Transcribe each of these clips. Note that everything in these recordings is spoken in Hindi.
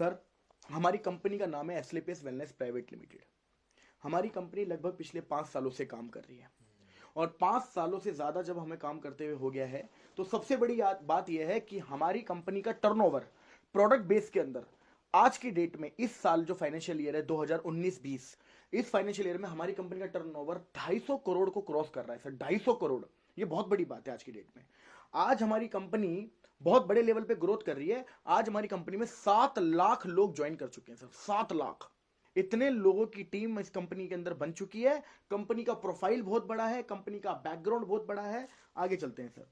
सर, हमारी कंपनी का नाम है एस्क्लेपियस वेलनेस प्राइवेट लिमिटेड। हमारी कंपनी लगभग पिछले 5 सालों से काम कर रही है और 5 सालों से ज़्यादा जब हमें काम करते हुए हो गया है तो सबसे बड़ी बात यह है कि हमारी कंपनी का टर्नओवर प्रोडक्ट बेस के अंदर आज की डेट में इस साल जो फाइनेंशियल ईयर है 2019-20, इस फाइनेंशियल ईयर में हमारी कंपनी का टर्नओवर 250 करोड़ को क्रॉस कर रहा है सर। 250 करोड़, ये बहुत बड़ी बात है आज की डेट में। आज हमारी कंपनी बहुत बड़े लेवल पे ग्रोथ कर रही है। आज हमारी कंपनी में 7 लाख लोग ज्वाइन कर चुके हैं सर। 7 लाख, इतने लोगों की टीम इस कंपनी के अंदर बन चुकी है। कंपनी का प्रोफाइल बहुत बड़ा है, कंपनी का बैकग्राउंड बहुत बड़ा है। आगे चलते हैं सर।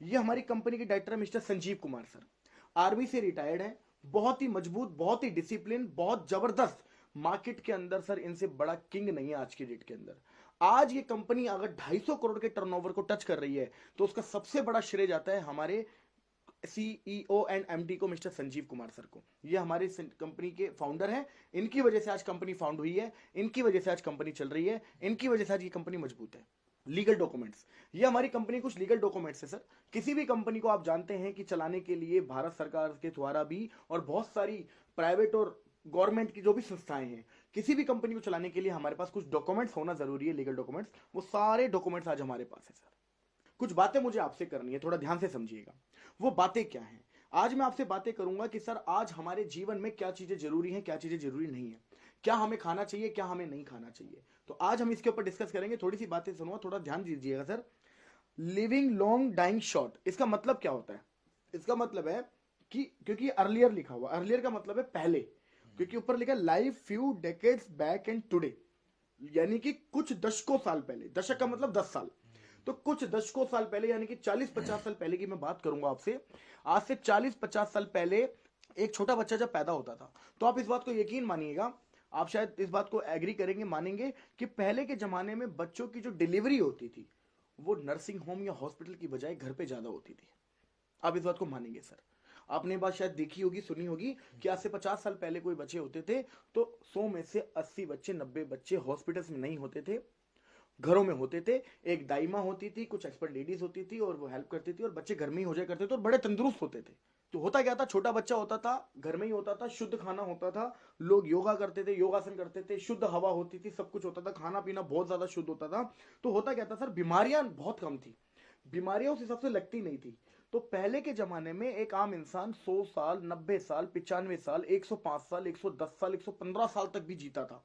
ये हमारी कंपनी के director mister Sanjeev Kumar sir, army से रिटायर्ड है, बहुत ही मजबूत, बहुत ही डिसिप्लिन, बहुत जबरदस्त। मार्केट के अंदर सर इनसे बड़ा किंग नहीं है आज की डेट के अंदर। आज ये कंपनी अगर 250 करोड़ के टर्नओवर को टच कर रही है तो उसका सबसे बड़ा श्रेय जाता है हमारे सीईओ एंड एमडी को, मिस्टर संजीव कुमार सर को। ये हमारे कंपनी के फाउंडर हैं। इनकी वजह से आज कंपनी फाउंड हुई है, इनकी वजह से आज कंपनी चल रही है, इनकी वजह से आज ये कंपनी मजबूत है। लीगल डॉक्यूमेंट्स, ये हमारी कंपनी कुछ लीगल डॉक्यूमेंट्स है सर। किसी भी कंपनी को आप जानते हैं कि चलाने के लिए भारत सरकार के द्वारा भी और बहुत सारी प्राइवेट और गवर्नमेंट की जो भी संस्थाएं हैं, किसी भी कंपनी को चलाने के लिए हमारे पास कुछ डॉक्यूमेंट्स होना जरूरी है, लीगल डॉक्यूमेंट्स। वो सारे डॉक्यूमेंट्स आज हमारे पास है सर। कुछ बातें मुझे आपसे करनी है, थोड़ा ध्यान से समझिएगा। वो बातें क्या हैं? आज मैं आपसे बातें करूंगा कि सर आज हमारे जीवन में क्या चीजें जरूरी हैं, क्या चीजें जरूरी नहीं है, क्या हमें खाना चाहिए, क्या हमें नहीं खाना चाहिए। तो आज हम इसके ऊपर डिस्कस करेंगे। थोड़ी सी बातें सुनूंगा, थोड़ा ध्यान दीजिएगा sir. Living long dying short, इसका मतलब क्या होता है? इसका मतलब है कि क्योंकि अर्लियर लिखा हुआ, अर्लियर का मतलब है पहले, क्योंकि ऊपर लिखा live few decades back and today, यानी कि कुछ दशकों साल पहले। दशक का मतलब 10 साल, तो कुछ दशकों साल पहले यानी कि 40-50 साल पहले की मैं बात करूंगा आपसे। आज से 40-50 साल पहले एक छोटा बच्चा जब पैदा होता था, तो आप इस बात को यकीन मानिएगा, आप शायद इस बात को एग्री करेंगे, मानेंगे कि पहले के जमाने में बच्चों की जो डिलीवरी होती थी वो नर्सिंग होम या हॉस्पिटल की बजाय घर पे ज्यादा होती थी। आप इस बात को मानेंगे सर? आपने बात शायद देखी होगी, सुनी होगी कि आज से 50 साल पहले कोई बच्चे होते थे तो 100 में से 80 बच्चे, 90 बच्चे हॉस्पिटल्स में नहीं होते थे, घरों में होते थे। एक दाइमा होती थी, कुछ एक्सपर्ट लेडीज होती थी और वो हेल्प करती थी और बच्चे घर में ही हो जाया करते थे और बड़े तंदुरुस्त होते थे। तो होता क्या था, छोटा बच्चा होता था, घर में ही होता था, शुद्ध खाना होता था, लोग योगा करते थे, योगासन करते थे, शुद्ध हवा होती थी, सब कुछ होता था, खाना पीना बहुत ज्यादा शुद्ध होता था। तो होता क्या था सर, बीमारियां बहुत कम थी, बीमारियां उस हिसाब से लगती नहीं थी। तो पहले के जमाने में एक आम इंसान 100 साल, 90 साल, 95 साल, 105 साल, 110 साल, 115 साल तक भी जीता था।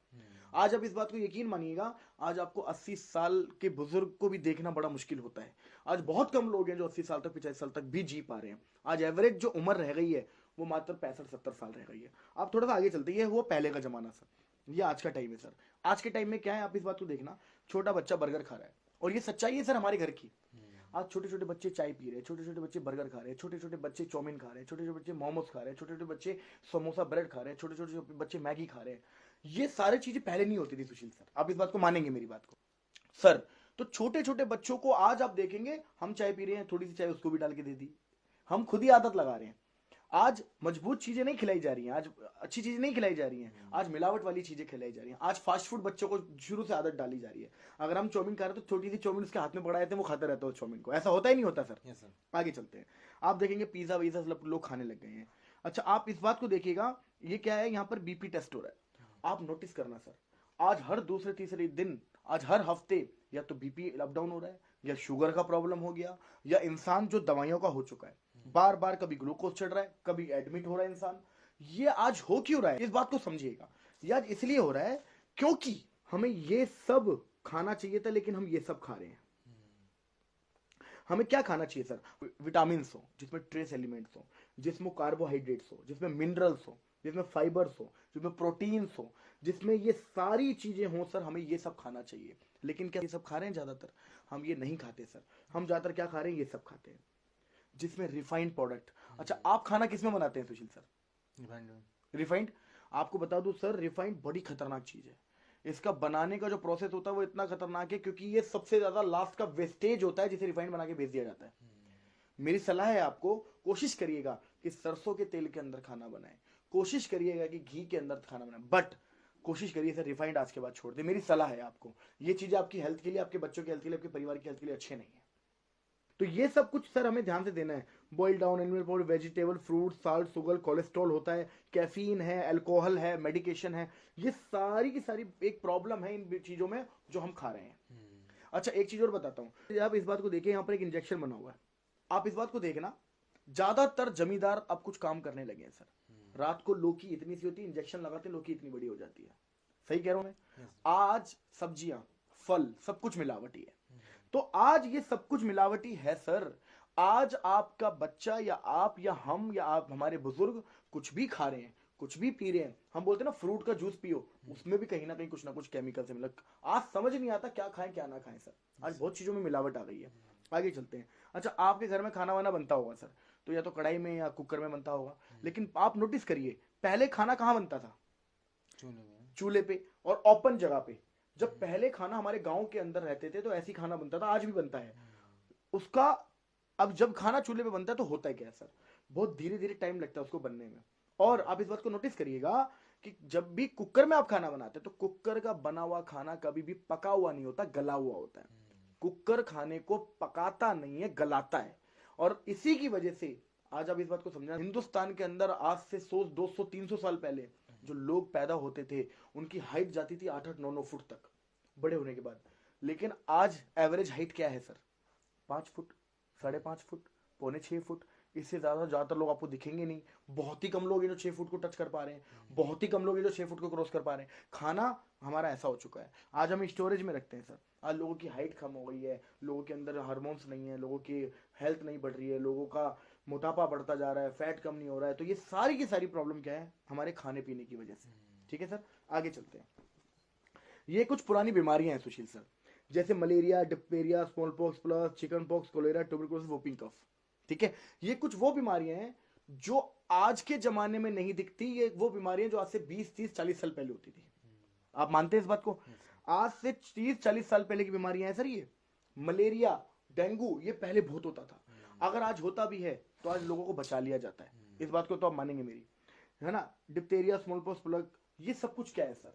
आज आप इस बात को यकीन मानिएगा, आज आपको 80 साल के बुजुर्ग को भी देखना बड़ा मुश्किल होता है। आज बहुत कम लोग हैं जो 80 साल तक, 85 साल तक भी जी पा रहे हैं। आज एवरेज जो उम्र रह गई है वो मात्र 65-70 साल रह गई है। आप थोड़ा सा आगे चलते हैं, वो पहले का जमाना सर, ये आज का टाइम है सर। आज के टाइम में क्या है, आप इस बात को देखना, छोटा बच्चा बर्गर खा रहा है, और ये सच्चाई है सर हमारे घर की। आज छोटे छोटे बच्चे चाय पी रहे हैं, छोटे छोटे बच्चे बर्गर खा रहे हैं, छोटे छोटे बच्चे चाउमीन खा रहे हैं, छोटे छोटे बच्चे मोमोज खा रहे हैं, छोटे छोटे बच्चे समोसा ब्रेड खा रहे हैं, छोटे छोटे बच्चे मैगी खा रहे हैं। ये सारी चीजें पहले नहीं होती थी सुशील सर, आप इस बात को मानेंगे मेरी बात को सर। तो छोटे छोटे बच्चों को आज आप देखेंगे, हम चाय पी रहे हैं, थोड़ी सी चाय उसको भी डाल के दे दी, हम खुद ही आदत लगा रहे हैं। आज मजबूत चीजें नहीं खिलाई जा रही हैं, आज अच्छी चीजें नहीं खिलाई जा रही हैं, आज मिलावट वाली चीजें खिलाई जा रही हैं। आज फास्ट फूड बच्चों को शुरू से आदत डाली जा रही है। अगर हम चाउमीन खा रहे हैं तो छोटी सी चाउमीन उसके हाथ में पड़ा रहता है, वो खाता रहता है चाउमीन को। ऐसा होता ही नहीं होता सर। Yes sir. आगे चलते हैं, आप देखेंगे पिज्जा वीजा सब लोग खाने लग गए हैं। अच्छा, आप इस बात को देखिएगा, ये क्या है, यहाँ पर बीपी टेस्ट हो रहा है। आप नोटिस करना सर, आज हर दूसरे तीसरे दिन, आज हर हफ्ते या तो बीपी अप डाउन हो रहा है, या शुगर का प्रॉब्लम हो गया, या इंसान जो दवाइयों का हो चुका है, बार बार कभी ग्लूकोज चढ़ रहा है, कभी एडमिट हो रहा है इंसान। ये आज हो क्यों रहा है, इस बात को समझिएगा। ये आज इसलिए हो रहा है क्योंकि हमें ये सब खाना चाहिए था लेकिन हम ये सब खा रहे हैं। हमें क्या खाना चाहिए सर? विटामिन हो, जिसमें ट्रेस एलिमेंट्स हो, जिसमें कार्बोहाइड्रेट्स हो, जिसमें मिनरल्स हो, जिसमें फाइबर्स हो, जिसमें प्रोटीन्स हो, जिसमें ये सारी चीजें हो सर, हमें ये सब खाना चाहिए। लेकिन क्या ये सब खा रहे हैं? ज्यादातर हम ये नहीं खाते सर। हम ज्यादातर क्या खा रहे हैं? ये सब खाते हैं जिसमें रिफाइंड प्रोडक्ट। अच्छा, आप खाना किसमें बनाते हैं सुशील सर? रिफाइंड। आपको बता दूं सर, रिफाइंड बड़ी खतरनाक चीज है। इसका बनाने का जो प्रोसेस होता है वो इतना खतरनाक है क्योंकि ये सबसे ज्यादा लास्ट का वेस्टेज होता है जिसे रिफाइंड बना के भेज दिया जाता है। मेरी सलाह है आपको, कोशिश करिएगा कि सरसों के तेल के अंदर खाना बनाएं, कोशिश करिएगा कि घी के अंदर खाना बनाएं, बट कोशिश करिए सर रिफाइंड आज के बाद छोड़ दे। मेरी सलाह है आपको, ये चीजें आपकी हेल्थ के लिए, आपके बच्चों की हेल्थ के लिए, आपके परिवार की हेल्थ के लिए अच्छे नहीं है। तो ये सब कुछ सर हमें ध्यान से देना है। Boil down animal powder, vegetable, fruit, salt, sugar, cholesterol होता है, कैफीन है, अल्कोहल है, मेडिकेशन है, ये सारी की सारी एक प्रॉब्लम है इन चीजों में जो हम खा रहे हैं। अच्छा एक चीज और बताता हूँ, आप इस बात को देखिए, यहाँ पर एक इंजेक्शन बना हुआ है, आप इस बात को देखना, ज्यादातर जमींदार अब कुछ काम करने लगे हैं सर। रात को लौकी इतनी सी होती है, इंजेक्शन लगाते लौकी इतनी बड़ी हो जाती है। सही कह रहा हूं मैं? आज सब्जियां, फल, सब कुछ मिलावटी है। तो आज ये सब कुछ मिलावटी है सर। आज आपका बच्चा या आप या हम या आप हमारे बुजुर्ग कुछ भी खा रहे हैं, कुछ भी पी रहे हैं, हम बोलते हैं ना फ्रूट का जूस पियो, उसमें भी कहीं ना कहीं कुछ ना कुछ केमिकल से मिला। आज समझ नहीं आता क्या खाएं क्या ना खाएं सर। आज बहुत चीजों में मिलावट आ गई है। आगे चलते हैं। अच्छा आपके घर में खाना वाना बनता होगा सर, तो या तो कढ़ाई में या कुकर में बनता होगा, लेकिन आप नोटिस करिए पहले खाना कहाँ बनता था? चूल्हे पे और ओपन जगह पे। जब पहले खाना हमारे गांव के अंदर रहते थे तो ऐसी खाना बनता था, आज भी बनता है उसका। अब जब खाना चूल्हे पे बनता है तो होता है क्या सर, बहुत धीरे धीरे टाइम लगता है उसको बनने में। और आप इस बात को नोटिस करिएगा कि जब भी कुकर में आप खाना बनाते हैं तो कुकर का बना हुआ खाना कभी भी पका हुआ नहीं होता, गला हुआ होता है। कुकर खाने को पकाता नहीं है, गलाता है। और इसी की वजह से आज आप इस बात को समझना, हिंदुस्तान के अंदर आज से 100 200 300 साल पहले जो लोग पैदा होते थे उनकी हाइट जाती थी 8-8 9-9 फुट तक बड़े होने के बाद। लेकिन आज एवरेज हाइट क्या है सर? 5 foot, 5.5 foot, 5.25 foot. इससे ज्यादातर लोग आपको दिखेंगे नहीं। बहुत ही कम लोग हैं जो 6 फुट को टच कर पा रहे हैं, बहुत ही कम लोग हैं जो 6 फुट को क्रॉस कर पा रहे हैं। खाना हमारा ऐसा हो चुका है, आज हम स्टोरेज में रखते हैं सर। आज लोगों की हाइट कम हो गई है, लोगों के अंदर हार्मोन्स नहीं है, लोगों की हेल्थ नहीं बढ़ रही है, लोगों का मोटापा बढ़ता जा रहा है, फैट कम नहीं हो रहा है। तो ये सारी की सारी प्रॉब्लम क्या है? हमारे खाने पीने की वजह से। ठीक है सर, आगे चलते हैं। ये कुछ पुरानी बीमारियां हैं सुशील सर, जैसे malaria, diphtheria, smallpox plus, chickenpox, cholera, tuberculosis, whooping cough. ठीक है, ये कुछ वो बीमारियां हैं जो आज के जमाने में नहीं दिखती। ये वो बीमारियां जो आज से 20-30-40 साल पहले होती थी। आप मानते हैं इस बात को? आज से 30-40 साल पहले की बीमारियां हैं सर। ये मलेरिया, डेंगू, ये पहले बहुत होता था। अगर आज होता भी है तो आज लोगों को बचा लिया जाता है। इस बात को तो आप मानेंगे मेरी, है ना? डिप्थीरिया, स्मॉल पॉक्स, प्लग, ये सब कुछ क्या है सर?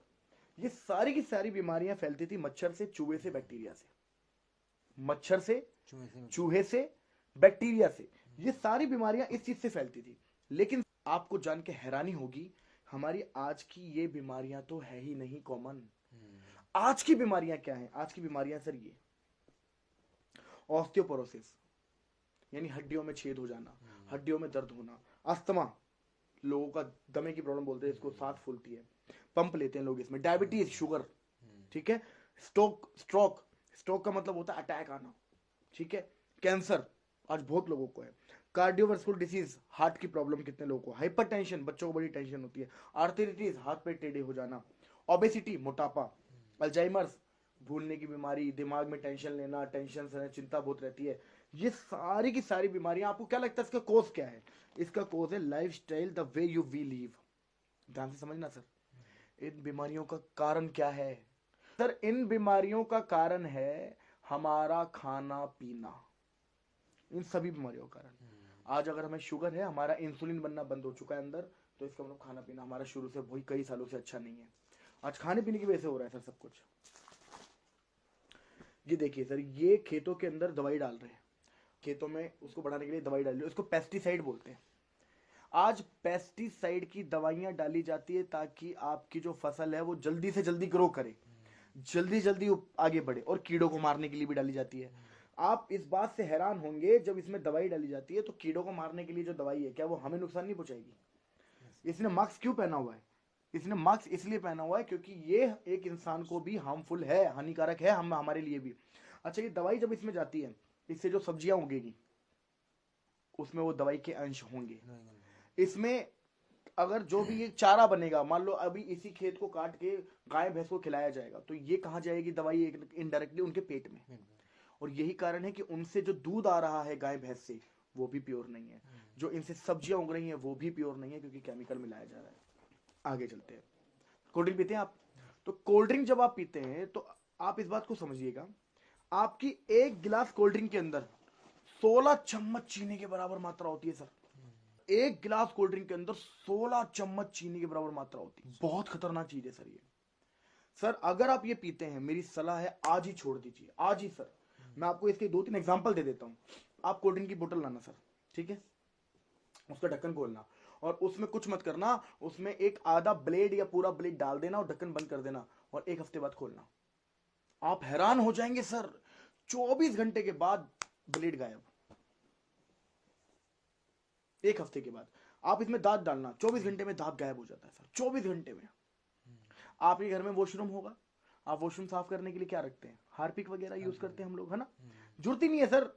ये सारी की सारी बीमारियां फैलती थी मच्छर से, चूहे से, बैक्टीरिया से। मच्छर से, चूहे से, बैक्टीरिया से, ये सारी बीमारियां इस चीज से फैलती थी। लेकिन आपको जान के हैरानी होगी, हमारी आज की ये बीमारियां तो है ही नहीं कॉमन। आज की बीमारियां क्या हैं? आज की बीमारियां सर ये ऑस्टियोपोरोसिस, यानी हड्डियों में छेद हो जाना, हड्डियों में दर्द होना, अस्थमा, लोगों का दमे की प्रॉब्लम बोलते हैं इसको, सांस फूलती है, पंप लेते हैं लोग इसमें, डायबिटीज, शुगर, ठीक है, स्ट्रोक का मतलब होता है अटैक आना, ठीक है, कैंसर आज बहुत लोगों को है, कार्डियोवास्कुलर डिसीज, हार्ट की प्रॉब्लम कितने लोगों को, हाइपरटेंशन, बच्चों को बड़ी टेंशन होती है, आर्थराइटिस, हाथ पे टेढ़े हो जाना, ओबेसिटी, मोटापा, अल्जाइमर्स, भूलने की बीमारी, दिमाग में टेंशन लेना, टेंशन से चिंता बहुत रहती है। ये सारी की सारी बीमारियां, आपको क्या लगता है इसका कोज क्या है? इसका कोज है lifestyle, the way you we live. ध्यान से समझना सर, इन बीमारियों का कारण क्या है सर? इन बीमारियों का कारण है हमारा खाना पीना, इन सभी बीमारियों का कारण। आज अगर हमें शुगर है, हमारा इंसुलिन बनना बंद हो चुका है अंदर, तो इसका मतलब खाना पीना हमारा शुरू से वही कई सालों से अच्छा नहीं है। आज खाने पीने की वजह से हो रहा है सर सब कुछ। ये देखिए सर, ये खेतों के अंदर दवाई डाल रहे हैं, खेतों में उसको बढ़ाने के लिए दवाई डाल रहे हैं, इसको पेस्टिसाइड बोलते हैं। आज पेस्टिसाइड की दवाइयां डाली जाती है ताकि आपकी जो फसल है वो जल्दी से जल्दी ग्रो करे, जल्दी जल्दी आगे बढ़े, और कीड़ों को मारने के लिए भी डाली जाती है। आप इस बात से हैरान होंगे, जब इसमें दवाई डाली जाती है तो कीड़ों को मारने के लिए जो दवाई है, क्या वो हमें नुकसान नहीं पहुंचाएगी? इसने मास्क क्यों पहना हुआ है? इसने मास्क इसलिए पहना हुआ है क्योंकि ये एक इंसान को भी हार्मफुल है, हानिकारक है, हम हमारे लिए भी। अच्छा, ये दवाई जब इसमें जाती है, इससे जो सब्जियां उगेगी उसमें वो दवाई के अंश होंगे। इसमें अगर जो भी ये चारा बनेगा, मान लो अभी इसी खेत को काट के गाय भैंस को खिलाया जाएगा, तो ये कहाँ जाएगी दवाई? इनडायरेक्टली उनके पेट में। और यही कारण है कि उनसे जो दूध आ रहा है गाय भैंस से, वो भी प्योर नहीं है। जो इनसे सब्जियां उग रही हैं वो भी प्योर नहीं है, क्योंकि केमिकल मिलाया जा रहा है। आगे चलते हैं। कोल्ड ड्रिंक पीते हैं आप? तो कोल्ड ड्रिंक जब आप पीते हैं तो आप इस बात को समझिएगा, आपकी एक गिलास कोल्ड ड्रिंक के अंदर 16 चम्मच चीनी के बराबर मात्रा होती है सर। एक गिलास कोल्ड ड्रिंक के अंदर 16 चम्मच चीनी के बराबर मात्रा होती है। बहुत खतरनाक चीज है सर ये। सर अगर आप ये पीते हैं, मेरी सलाह है आज ही छोड़ दीजिए, आज ही सर। मैं आपको इसके 2-3 एग्जांपल दे देता हूं। आप कोल्ड ड्रिंक की बोतल लाना सर, ठीक है, उसका ढक्कन खोलना और उसमें कुछ मत करना, उसमें एक आधा ब्लेड या पूरा ब्लेड डाल देना और ढक्कन बंद कर देना और 1 हफ्ते बाद खोलना। आप हैरान हो जाएंगे सर, 24 घंटे के बाद ब्लेड गायब। 1 हफ्ते के बाद आप इसमें दांत डालना, 24 घंटे में दांत गायब हो जाता है सर, 24 घंटे में। आपके घर में वॉशरूम होगा, आप वॉशरूम साफ करने के लिए क्या रखते हैं, हार्पिक वगैरह यूज करते हैं हम लोग, है ना, जरूरत ही नहीं है सर,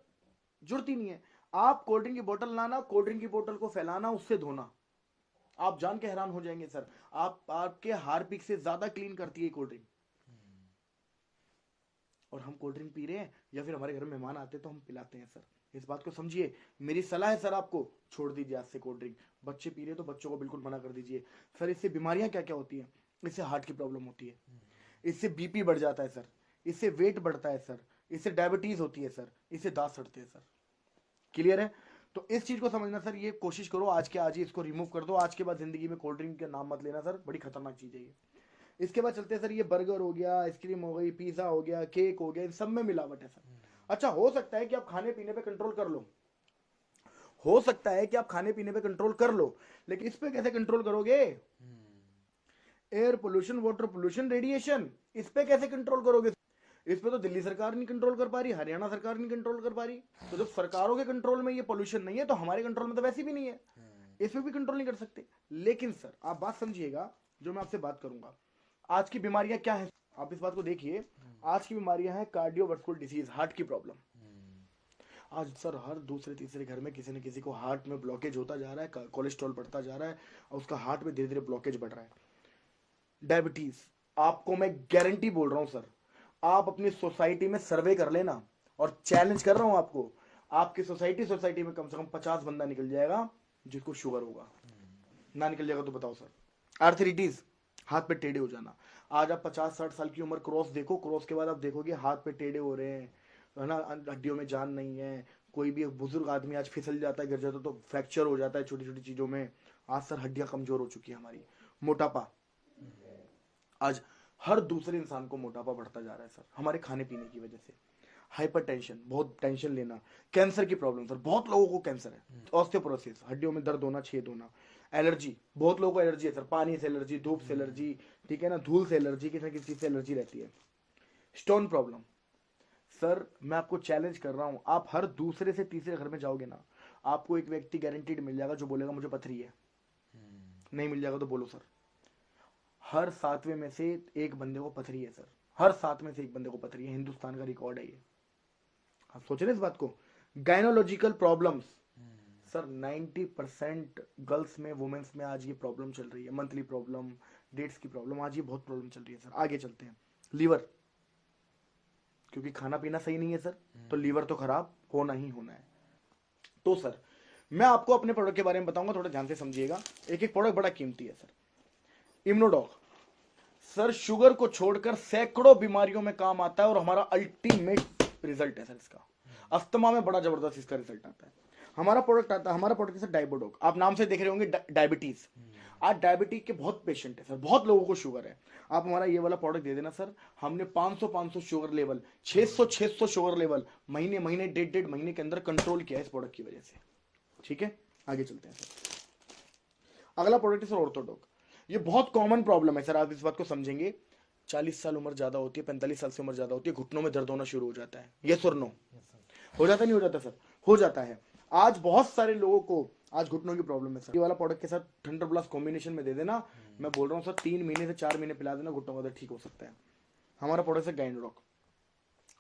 जरूरत ही नहीं है। आप कोल्ड ड्रिंक की बोतल लाना, कोल्ड ड्रिंक की बोतल को फैलाना, उससे धोना, आप जान के हैरान हो जाएंगे सर, आपके हार्पिक से ज्यादा क्लीन करती है कोल्ड ड्रिंक। और हम कोल्ड ड्रिंक पी रहे हैं या फिर हमारे घर में मेहमान आते हैं तो हम पिलाते हैं सर, इस बात को समझिए। मेरी सलाह है सर आपको, छोड़ दीजिए आज से कोल्ड ड्रिंक। बच्चे पी रहे हैं तो बच्चों को बिल्कुल मना कर दीजिए सर। इससे बीमारियां क्या क्या होती हैं, इससे हार्ट की प्रॉब्लम होती है, इससे बीपी बढ़ जाता है सर, इससे वेट बढ़ता है सर, इससे डायबिटीज होती है सर, इससे दांत सड़ते हैं सर। क्लियर है? तो इस चीज को समझना सर, ये कोशिश करो आज के आज ही इसको रिमूव कर दो। आज के बाद जिंदगी में कोल्ड ड्रिंक का नाम मत लेना सर, बड़ी खतरनाक चीज है ये। इसके बाद चलते हैं सर, ये बर्गर हो गया, आइसक्रीम हो गई, पिज्जा हो गया, केक हो गया, इन सब में मिलावट है सर। अच्छा, हो सकता है कि आप खाने पीने पे कंट्रोल कर लो, हो सकता है कि आप खाने पीने पे कंट्रोल कर लो, लेकिन इस पे कैसे कंट्रोल करोगे? Air pollution, water pollution, radiation, इस पे कैसे कंट्रोल करोगे? इस पे तो दिल्ली सरकार नहीं कंट्रोल कर पा रही, हरियाणा सरकार नहीं कंट्रोल कर पा रही। तो जब सरकारों के कंट्रोल में ये पोल्यूशन नहीं है तो हमारे कंट्रोल में तो वैसे भी नहीं है, इस पे भी कंट्रोल नहीं कर सकते। लेकिन सर आप बात समझिएगा, जो मैं आपसे बात करूंगा, आज की बीमारियां क्या है, आप इस बात को देखिए। आज की बीमारियां हैं कार्डियोवास्कुलर डिसीज, हार्ट की प्रॉब्लम। आज सर हर दूसरे तीसरे घर में किसी न किसी को हार्ट में ब्लॉकेज होता जा रहा है, कोलेस्ट्रॉल बढ़ता जा रहा है और उसका हार्ट में धीरे धीरे ब्लॉकेज बढ़ रहा है। डायबिटीज, आपको मैं गारंटी बोल रहा हूं सर, आप अपनी सोसाइटी में सर्वे कर लेना और चैलेंज कर रहा हूं आपको, आपकी सोसाइटी में कम से कम 50 बंदा निकल जाएगा जिसको शुगर होगा। ना निकल जाएगा तो बताओ सर। आर्थराइटिस, हाथ पे टेढ़े हो जाना, आज आप 50-60 साल की उम्र क्रॉस देखो, क्रॉस के बाद आप देखोगे हाथ पे टेढ़े हो रहे हैं, है ना, हड्डियों में जान नहीं है। कोई भी बुजुर्ग आदमी आज फिसल जाता है, गिर जाता है तो फ्रैक्चर हो जाता है छोटी छोटी चीजों में। आज सर हड्डियां कमजोर हो चुकी है हमारी। मोटापा, आज हर दूसरे इंसान को मोटापा बढ़ता जा रहा है सर, हमारे खाने पीने की वजह से। हाइपरटेंशन, बहुत टेंशन लेना। कैंसर की प्रॉब्लम सर, बहुत लोगों को कैंसर है। ऑस्टियोपोरोसिस, हड्डियों में दर्द होना, छेद होना। एलर्जी, बहुत लोगों को एलर्जी है सर, पानी से एलर्जी, धूप से एलर्जी, ठीक है ना, धूल से एलर्जी, किसी न किसी चीज से एलर्जी रहती है। स्टोन प्रॉब्लम, सर मैं आपको चैलेंज कर रहा हूं, आप हर दूसरे से तीसरे घर में जाओगे ना, आपको एक व्यक्ति गारंटीड मिल जाएगा जो बोलेगा मुझे पथरी है। नहीं मिल जाएगा तो बोलो सर। हर 7वें में से एक बंदे को पथरी है सर, हर 7 में से एक बंदे को पथरी है, हिंदुस्तान का रिकॉर्ड है ये। आप सोच रहे हैं इस बात को? गायनोलॉजिकल प्रॉब्लम्स, सर 90% गर्ल्स में, वुमेन्स में आज ये प्रॉब्लम चल रही है। मंथली प्रॉब्लम, डेट्स की प्रॉब्लम, आज ये बहुत प्रॉब्लम चल रही है सर। आगे चलते हैं, लीवर, क्योंकि खाना पीना सही नहीं है सर, तो लीवर तो खराब होना ही होना है। तो सर मैं आपको अपने प्रोडक्ट के बारे में बताऊंगा, थोड़ा ध्यान से समझिएगा। एक एक प्रोडक्ट बड़ा कीमती है सर। इम्यूनोडॉग, सर शुगर को छोड़कर सैकड़ों बीमारियों में काम आता है और हमारा अल्टीमेट रिजल्ट है सर इसका। अस्थमा में बड़ा जबरदस्त इसका रिजल्ट आता है। हमारा प्रोडक्ट आता है, हमारा प्रोडक्ट है सर डायबोडोग। आप नाम से देख रहे होंगे डायबिटीज। आज डायबिटीज के बहुत पेशेंट है सर, बहुत लोगों को शुगर है। आप हमारा ये वाला प्रोडक्ट दे देना सर, हमने 500 शुगर लेवल, 600 शुगर लेवल महीने महीने, डेढ़ महीने के अंदर कंट्रोल किया है इस प्रोडक्ट की वजह से। ठीक है, आगे चलते हैं सर। अगला प्रोडक्ट है सर ऑर्थोडॉग। ये बहुत कॉमन प्रॉब्लम है सर, आप इस बात को समझेंगे। 40 साल उम्र ज्यादा होती है, 45 साल से उम्र ज्यादा होती है, घुटनों में दर्द होना शुरू हो जाता है। यस और नो? हो जाता नहीं हो जाता सर? हो जाता है। आज बहुत सारे लोगों को आज घुटनों की प्रॉब्लम है सर। ये वाला प्रोडक्ट के साथ थंडर प्लस कॉम्बिनेशन में दे देना, मैं बोल रहा हूँ सर 3 महीने से 4 महीने पिला देना, घुटनों का दर्द ठीक हो सकता है। हमारा प्रोडक्ट है गाइनोडॉग।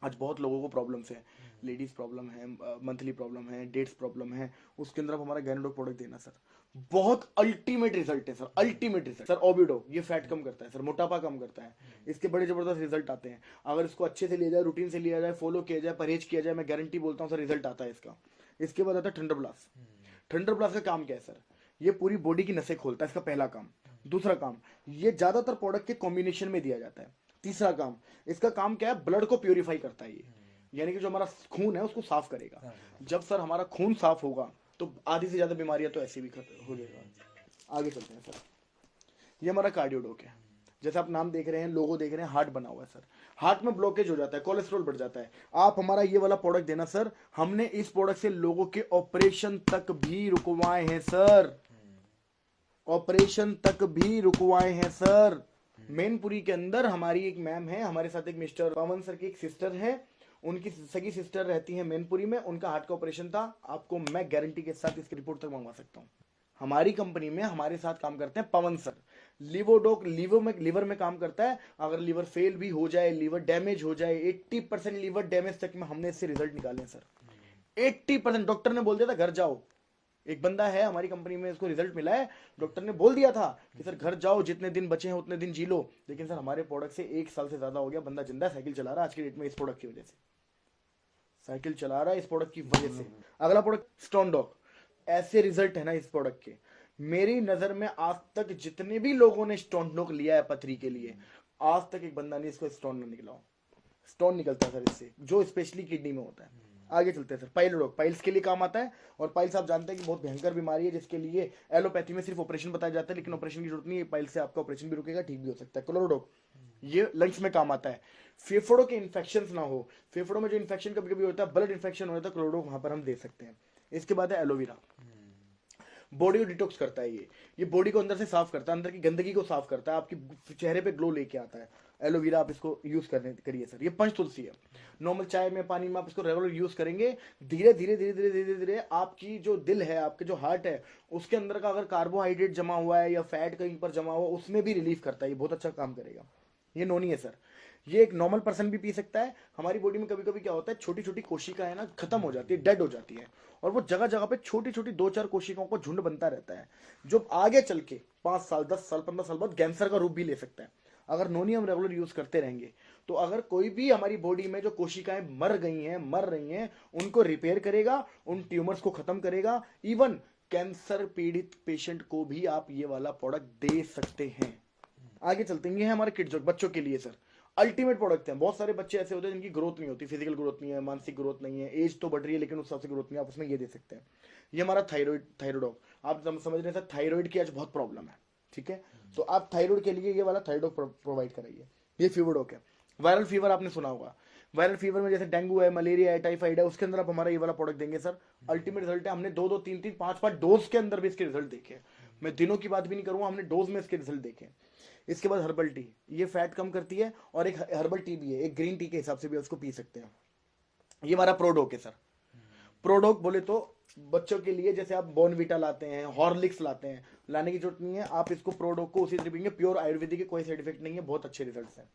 आज बहुत लोगों को प्रॉब्लम्स है, लेडीज प्रॉब्लम है, मंथली प्रॉब्लम है, डेट्स प्रॉब्लम है, उसके अंदर आप हमारा गाइनोडॉग प्रोडक्ट देना सर, बहुत अल्टीमेट रिजल्ट है सर, अल्टीमेट रिजल्ट। सर ओबिडो, ये फैट कम करता है सर, मोटापा कम करता है, इसके बड़े जबरदस्त रिजल्ट आते हैं। अगर इसको अच्छे से लिया जाए, रूटीन से लिया जाए, फॉलो किया जाए, परहेज किया जाए, मैं गारंटी बोलता हूँ सर रिजल्ट आता है इसका। इसके बाद आता है थंडर ब्लास्ट। थंडर ब्लास्ट का काम क्या है सर? ये पूरी बॉडी की नसें खोलता है, इसका पहला काम। दूसरा काम, ये ज्यादातर प्रोडक्ट के कॉम्बिनेशन में दिया जाता है। तीसरा काम, इसका काम क्या है? ब्लड को प्यूरिफाई करता है ये, यानी कि जो हमारा खून है उसको साफ करेगा। जब सर हमारा खून साफ होगा तो आधी से ज्यादा बीमारियां तो ऐसे भी खत्म हो जाएगा। आगे चलते हैं सर, ये हमारा कार्डियोडॉग है। जैसे आप नाम देख रहे हैं, लोगो देख रहे हैं, हार्ट बना हुआ है सर। हार्ट में ब्लॉकेज हो जाता है, कोलेस्ट्रॉल बढ़ जाता है। आप हमारा ये वाला प्रोडक्ट देना सर, हमने इस प्रोडक्ट से लोगों के ऑपरेशन तक भी रुकवाए हैं सर, ऑपरेशन तक भी रुकवाए हैं सर। मैनपुरी के अंदर हमारी एक मैम है, हमारे साथ एक मिस्टर पवन सर की एक सिस्टर है, उनकी सगी सिस्टर रहती है मैनपुरी में, उनका हार्ट का ऑपरेशन था। आपको मैं गारंटी के साथ इसकी रिपोर्ट तक मंगवा सकता हूँ। हमारी कंपनी में हमारे साथ काम करते हैं पवन सर। लिवोडोक लीवर में काम करता है। अगर लीवर फेल भी हो जाए, लीवर डैमेज हो जाए, 80% लीवर डैमेज तक में हमने इससे रिजल्ट निकाले हैं सर। 80% डॉक्टर ने बोल दिया था घर जाओ। एक बंदा है हमारी कंपनी में, इसको रिजल्ट मिला है, डॉक्टर ने बोल दिया था कि सर घर जाओ, जितने दिन बचे हैं उतने दिन जी लो। लेकिन सर हमारे प्रोडक्ट से 1 साल से ज्यादा हो गया, बंदा जिंदा साइकिल चला रहा है आज की डेट में, इस प्रोडक्ट की वजह से साइकिल चला रहा है, इस प्रोडक्ट की वजह से। अगला प्रोडक्ट स्टोन डॉग। ऐसे रिजल्ट है ना इस प्रोडक्ट के, मेरी नजर में आज तक जितने भी लोगों ने स्टोन डॉग लिया है पथरी के लिए, आज तक एक बंदा नहीं इसको स्टोन न निकला हो। स्टोन निकलता है सर इससे, जो स्पेशली किडनी में होता है। आगे चलते हैं सर, पाइलोडॉग। पाइल्स के लिए काम आता है, और पाइल्स आप जानते हैं कि बहुत भयंकर बीमारी है, जिसके लिए एलोपैथी में सिर्फ ऑपरेशन बताया जाता है, लेकिन ऑपरेशन की जरूरत नहीं है। पाइल्स से आपका ऑपरेशन भी रुकेगा, ठीक भी हो सकता है। क्लोरोडॉग, ये लंग्स में काम आता है, फेफड़ों के इन्फेक्शन ना हो, फेफड़ों में जो इन्फेक्शन कभी कभी होता है, ब्लड इन्फेक्शन होता है, क्लोरोडॉग वहां पर हम दे सकते हैं। इसके बाद है एलोवेरा। बॉडी को डिटॉक्स करता है, ये बॉडी को अंदर से साफ करता है, अंदर की गंदगी को साफ करता है, आपकी चेहरे पे ग्लो लेके आता है। एलोवेरा आप इसको यूज करिए सर। ये पंचतुलसी है, नॉर्मल चाय में, पानी में आप इसको रेगुलर यूज करेंगे, धीरे धीरे धीरे धीरे धीरे धीरे आपकी जो दिल है, आपके जो हार्ट है, उसके अंदर का अगर कार्बोहाइड्रेट जमा हुआ है या फैट कहीं पर जमा हुआ, उसमें भी रिलीफ करता है, ये बहुत अच्छा काम करेगा। ये नोनी है सर, ये एक नॉर्मल पर्सन भी पी सकता है। हमारी बॉडी में कभी कभी क्या होता है, छोटी छोटी कोशिकाएं ना खत्म हो जाती है, डेड हो जाती है, और वो जगह जगह पे छोटी छोटी 2-4 कोशिकाओं को झुंड बनता रहता है, जो आगे चल के 5 साल 10 साल 15 साल बाद कैंसर का रूप भी ले सकता है। अगर नोनी हम रेगुलर यूज करते रहेंगे, तो अगर कोई भी हमारी बॉडी में जो कोशिकाएं मर रही हैं, उनको रिपेयर करेगा, उन ट्यूमर्स को खत्म करेगा। इवन कैंसर पीड़ित पेशेंट को भी आप ये वाला प्रोडक्ट दे सकते हैं। आगे चलते हैं, ये है हमारे किड्स, बच्चों के लिए सर अल्टीमेट प्रोडक्ट है। बहुत सारे बच्चे ऐसे होते हैं जिनकी ग्रोथ नहीं होती, फिजिकल ग्रोथ नहीं है, मानसिक ग्रोथ नहीं है, एज तो बढ़ रही है लेकिन उस हिसाब से ग्रोथ नहीं है, आप उसमें ये दे सकते हैं। ये हमारा थायराइड। आप समझ रहे हैं थायराइड की आज बहुत प्रॉब्लम है, ठीक है, तो आप थायराइड के लिए ये वाला थायराइड प्रोवाइड कराइए। ये फीवरडॉक है। वायरल फीवर आपने सुना होगा, वायरल फीवर में जैसे डेंगू है, मलेरिया है, टाइफाइड है, उसके अंदर आप हमारा ये वाला प्रोडक्ट देंगे सर, अल्टीमेट रिजल्ट है। हमने 2-2 3-3 5-5 डोज के अंदर भी इसके रिजल्ट देखे। मैं दिनों की बात भी नहीं करूंगा, हमने डोज में इसके रिजल्ट देखे। इसके बाद हर्बल टी, ये फैट कम करती है, और एक हर्बल टी भी है, एक ग्रीन टी के हिसाब से भी उसको पी सकते हैं। ये हमारा प्रोडोक है सर। प्रोडोक बोले तो बच्चों के लिए जैसे आप बॉर्नविटा लाते हैं, हॉर्लिक्स लाते हैं, लाने की जरूरत नहीं है, आप इसको प्रोडोक को उसी तरह पीएंगे, प्योर आयुर्वेदिक है, कोई साइड इफेक्ट नहीं है, बहुत अच्छे रिजल्ट्स हैं।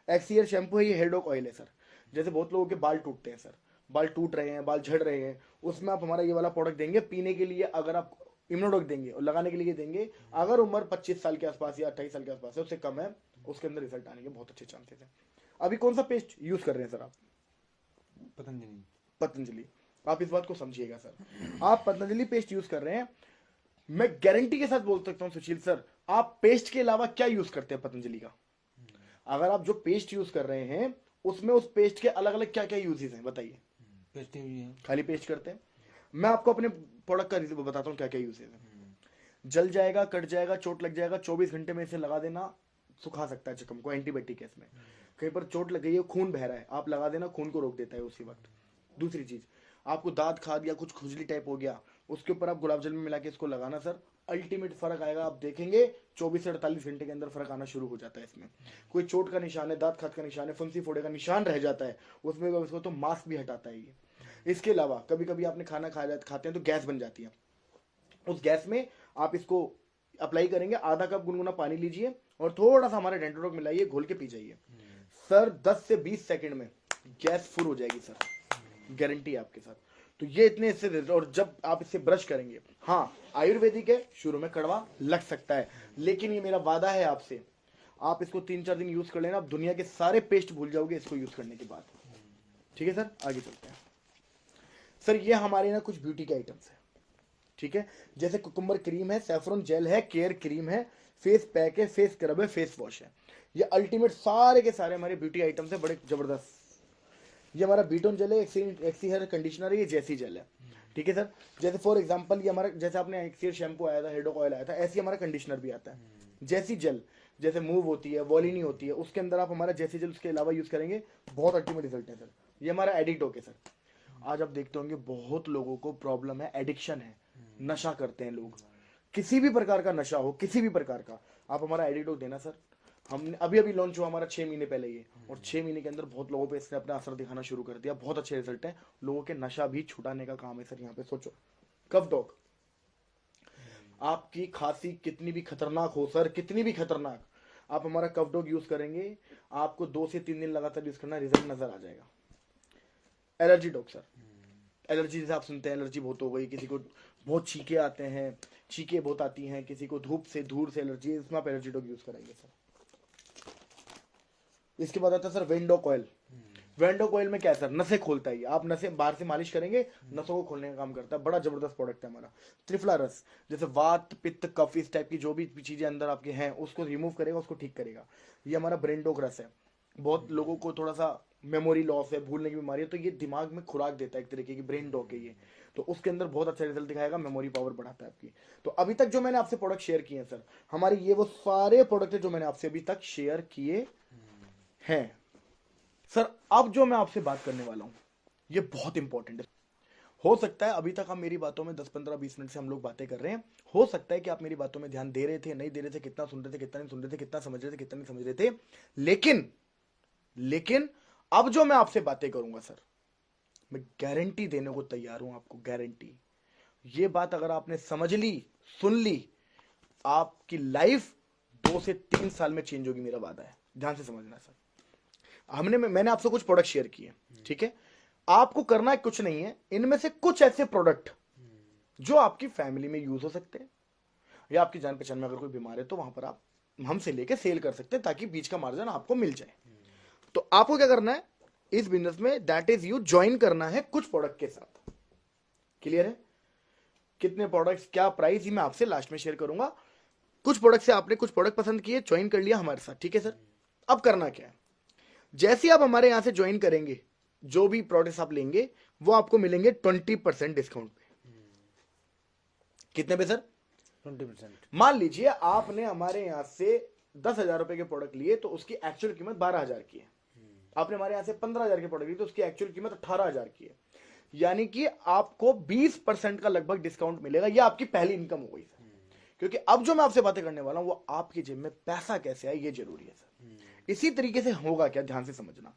एक्सियर शैम्पू है, ये हेयर डॉक ऑयल है सर। जैसे बहुत लोगों के बाल टूटते हैं सर, बाल टूट रहे हैं, बाल झड़ रहे हैं, उसमें आप हमारा ये वाला प्रोडक्ट देंगे पीने के लिए। अगर आप इम्यूनोडॉक देंगे और लगाने के लिए देंगे, अगर उम्र 25 साल के आसपास या 28 साल के आसपास है, उससे कम है, उसके अंदर रिजल्ट आने के बहुत अच्छे चांसेस हैं। अभी कौन सा पेस्ट यूज कर रहे हैं सर आप? पतंजलि। आप इस बात को समझिएगा सर, आप पतंजलि पेस्ट यूज कर रहे हैं। मैं गारंटी के साथ बोल सकता हूं सुशील सर, आप पेस्ट के अलावा क्या यूज करते हैं पतंजलि का? अगर आप जो पेस्ट यूज कर रहे हैं, उसमें उस पेस्ट के अलग अलग क्या क्या यूजेस हैं बताइए? पेस्ट भी है, खाली पेस्ट करते हैं। मैं आपको अपने प्रोडक्ट का बताता हूँ क्या क्या यूजेस है। जल जाएगा, कट जाएगा, चोट लग जाएगा, 24 घंटे में इसे लगा देना, सुखा सकता है जख्म को, एंटीबायोटिक है इसमें। कहीं पर चोट लग गई है, खून बह रहा है, आप लगा देना, खून को रोक देता है उसी वक्त। दूसरी चीज, आपको दांत खाद या कुछ खुजली टाइप हो गया, उसके ऊपर आप गुलाब जल में मिला के इसको लगाना सर, अल्टीमेट फर्क आएगा। आप देखेंगे 24 से 48 घंटे के अंदर फर्क आना शुरू हो जाता है इसमें। कोई चोट का निशान है, दांत खाद का निशान है, फुंसी फोड़े का निशान रह जाता है, उसमें उसको तो मास्क भी हटाता है ये। इसके अलावा कभी कभी आपने खाना खाते हैं तो गैस बन जाती है, उस गैस में आप इसको अप्लाई करेंगे, आधा कप गुनगुना पानी लीजिए और थोड़ा सा हमारे डेंटोडॉक मिलाइए, घोल के पी जाइए सर, 10 से 20 सेकंड में गैस फुल हो जाएगी सर, गारंटी है आपके साथ। तो ये इतने इससे, और जब आप इससे ब्रश करेंगे, हाँ आयुर्वेदिक है, शुरू में कड़वा लग सकता है, लेकिन ये मेरा वादा है आपसे, आप इसको 3-4 दिन यूज कर लेना, आप दुनिया के सारे पेस्ट भूल जाओगे इसको यूज करने के बाद। ठीक है सर, आगे चलते हैं सर। ये हमारे ना कुछ ब्यूटी के आइटम्स है, ठीक है, जैसे कुकुम्बर क्रीम है, सैफरन जेल है, केयर क्रीम है, फेस पैक है, फेस स्क्रब है, फेस वॉश है। ये अल्टीमेट सारे के सारे हमारे ब्यूटी आइटम्स है, बड़े जबरदस्त। ये हमारा बीटोन जेल है, एक्सी हेयर कंडीशनर है, ये जैसी जेल है, ठीक है सर। जैसे फॉर एग्जांपल ये हमारा, जैसे आपने एक्सियर शैम्पू आया था, हेयर डॉक ऑयल आया था, ऐसे हमारा कंडीशनर भी आता है। जैसी जेल जैसे मूव होती है, वॉलिनी होती है, उसके अंदर आप हमारा जैसे जल उसके अलावा यूज करेंगे, बहुत अल्टीमेट रिजल्ट है सर। ये हमारा एडिक्ट है सर। आज आप देखते होंगे बहुत लोगों को प्रॉब्लम है, एडिक्शन है, नशा करते हैं लोग, किसी भी प्रकार का नशा हो, किसी भी प्रकार का, आप हमारा एडिक्टो देना सर। हमने अभी अभी लॉन्च हुआ हमारा 6 महीने पहले ये, और 6 महीने के अंदर बहुत लोगों पे इसने अपना असर दिखाना शुरू कर दिया, बहुत अच्छे रिजल्ट है, लोगों के नशा भी छुटाने का काम है सर यहाँ पे। सोचो कफ डॉग, आपकी खांसी कितनी भी खतरनाक हो सर, कितनी भी खतरनाक, आप हमारा कफ डॉग यूज करेंगे, आपको 2 से 3 दिन लगातार यूज करना, रिजल्ट नजर आ जाएगा। एलर्जी डॉग सर, एलर्जी जैसे आप सुनते हैं एलर्जी बहुत हो गई, किसी को बहुत छींके आते हैं, छींके बहुत आती हैं, किसी को धूप से धूल से एलर्जी है, इसमें आप एलर्जी डॉग यूज करेंगे सर। इसके बाद आता है सर वेंडोक ऑयल। वेंडोक ऑयल में क्या है सर, नसें खोलता है ये, आप नसें बाहर से मालिश करेंगे, नसों को खोलने का काम करता है, बड़ा जबरदस्त प्रोडक्ट है हमारा। त्रिफला रस, जैसे वात पित्त कफ इस टाइप की जो भी चीजें अंदर आपके हैं उसको रिमूव करेगा, उसको ठीक करेगा। ये हमारा ब्रेन डॉग रस है, बहुत लोगों को थोड़ा सा मेमोरी लॉस है, भूलने की बीमारी है, तो ये दिमाग में खुराक देता है एक तरीके की, ब्रेन डॉग है ये, तो उसके अंदर बहुत अच्छा रिजल्ट दिखाएगा, मेमोरी पावर बढ़ाता है आपकी। तो अभी तक जो मैंने आपसे प्रोडक्ट शेयर किए हैं सर, हमारे ये वो सारे प्रोडक्ट है जो मैंने आपसे अभी तक शेयर किए हैं सर। अब जो मैं आपसे बात करने वाला हूं ये बहुत इंपॉर्टेंट है। हो सकता है अभी तक आप मेरी बातों में 10-15-20 मिनट से हम लोग बातें कर रहे हैं, हो सकता है कि आप मेरी बातों में ध्यान दे रहे थे, नहीं दे रहे थे, कितना सुन रहे थे, कितना नहीं सुन रहे थे, कितना समझ रहे थे, कितना नहीं समझ रहे थे, लेकिन अब जो मैं आपसे बातें करूंगा सर, मैं गारंटी देने को तैयार हूं आपको, गारंटी। ये बात अगर आपने समझ ली, सुन ली, आपकी लाइफ 2 से 3 साल में चेंज होगी, मेरा वादा है, ध्यान से समझना सर। मैंने आपसे कुछ प्रोडक्ट शेयर किए, ठीक है, आपको करना कुछ नहीं है, इनमें से कुछ ऐसे प्रोडक्ट जो आपकी फैमिली में यूज हो सकते हैं, या आपकी जान पहचान में अगर कोई बीमार है तो वहां पर आप हमसे लेके सेल कर सकते हैं, ताकि बीच का मार्जिन आपको मिल जाए। तो आपको क्या करना है इस बिजनेस में, दैट इज यू ज्वाइन करना है कुछ प्रोडक्ट के साथ। क्लियर है? कितने प्रोडक्ट्स, क्या प्राइस, ही मैं आपसे लास्ट में शेयर करूंगा। कुछ प्रोडक्ट से आपने कुछ प्रोडक्ट पसंद किए, ज्वाइन कर लिया हमारे साथ, ठीक है सर। अब करना क्या है, जैसे ही आप हमारे यहां से ज्वाइन करेंगे, जो भी प्रोडक्ट्स आप लेंगे वो आपको मिलेंगे 20% डिस्काउंट पे। कितने पे सर? 20%। मान लीजिए आपने हमारे यहां से 10,000 रुपए के प्रोडक्ट लिए तो उसकी एक्चुअल कीमत 12,000 की है। आपने हमारे यहां से 15,000 के प्रोडक्ट लिए तो उसकी एक्चुअल कीमत 18,000 की है। यानी कि आपको 20% का लगभग डिस्काउंट मिलेगा। यह आपकी पहली इनकम हो गई सर, क्योंकि अब जो मैं आपसे बातें करने वाला हूं वो आपकी जेब में पैसा कैसे आए ये जरूरी है सर। इसी तरीके से होगा क्या, ध्यान से समझना,